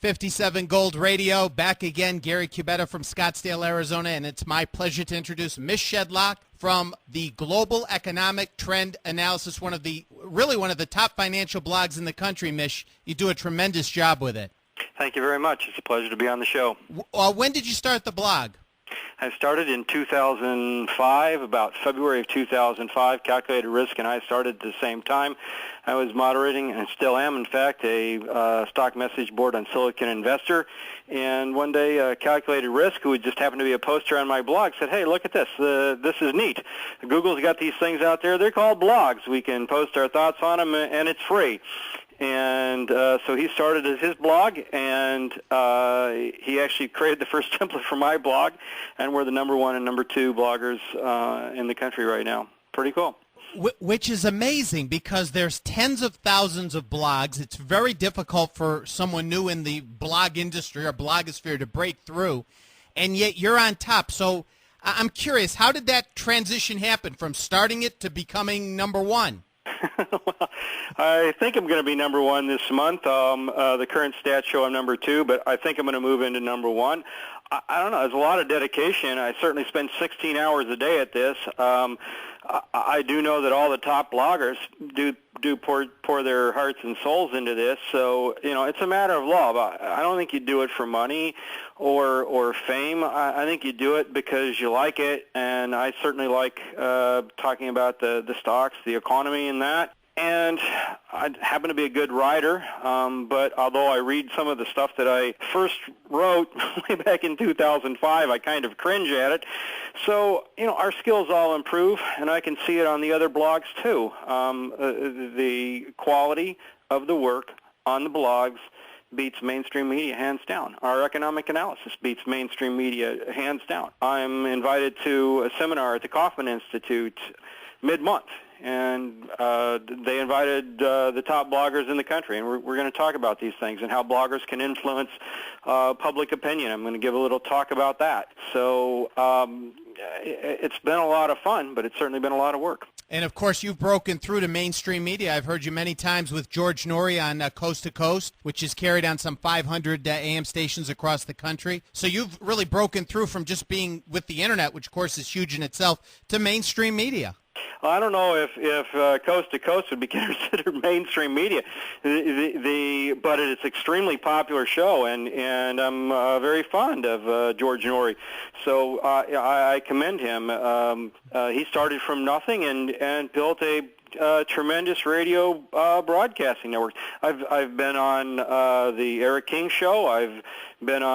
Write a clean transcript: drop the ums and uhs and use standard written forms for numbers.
57 Gold Radio, back again. Gary Cubetta from Scottsdale, Arizona, and it's my pleasure to introduce Mish Shedlock from the Global Economic Trend Analysis, one of the top financial blogs in the country. Mish, you do a tremendous job with it. Thank you very much. It's a pleasure to be on the show. When did you start the blog? I started in 2005, about February of 2005. Calculated Risk and I started at the same time. I was moderating, and still am, in fact, a stock message board on Silicon Investor. And one day, Calculated Risk, who just happened to be a poster on my blog, said, "Hey, look at this. This is neat. Google's got these things out there. They're called blogs. We can post our thoughts on them, and it's free." And so he started as his blog, and he actually created the first template for my blog, and we're the number one and number two bloggers in the country right now. Pretty cool. Which is amazing, because there's tens of thousands of blogs. It's very difficult for someone new in the blog industry or blogosphere to break through, and yet you're on top. So I'm curious, how did that transition happen from starting it to becoming number one? Well, I think I'm going to be number one this month. The current stats show I'm number two, but I think I'm going to move into number one. I don't know. There's a lot of dedication. I certainly spend 16 hours a day at this. I do know that all the top bloggers do pour their hearts and souls into this. So, it's a matter of love. I don't think you do it for money or fame. I think you do it because you like it, and I certainly like talking about the stocks, the economy, and that. And I happen to be a good writer, but although I read some of the stuff that I first wrote way back in 2005, I kind of cringe at it. So, our skills all improve, and I can see it on the other blogs too. The quality of the work on the blogs beats mainstream media hands down. Our economic analysis beats mainstream media hands down. I'm invited to a seminar at the Kauffman Institute mid-month, and they invited the top bloggers in the country, and we're going to talk about these things and how bloggers can influence public opinion. I'm going to give a little talk about that. So it's been a lot of fun, but it's certainly been a lot of work. And, of course, you've broken through to mainstream media. I've heard you many times with George Norrie on Coast to Coast, which is carried on some 500 AM stations across the country. So you've really broken through from just being with the Internet, which, of course, is huge in itself, to mainstream media. Well, I don't know if Coast to Coast would be considered mainstream media, but it's an extremely popular show, and I'm very fond of George Norrie. So I commend him. He started from nothing and built a tremendous radio broadcasting network. I've been on the Eric King show. I've been on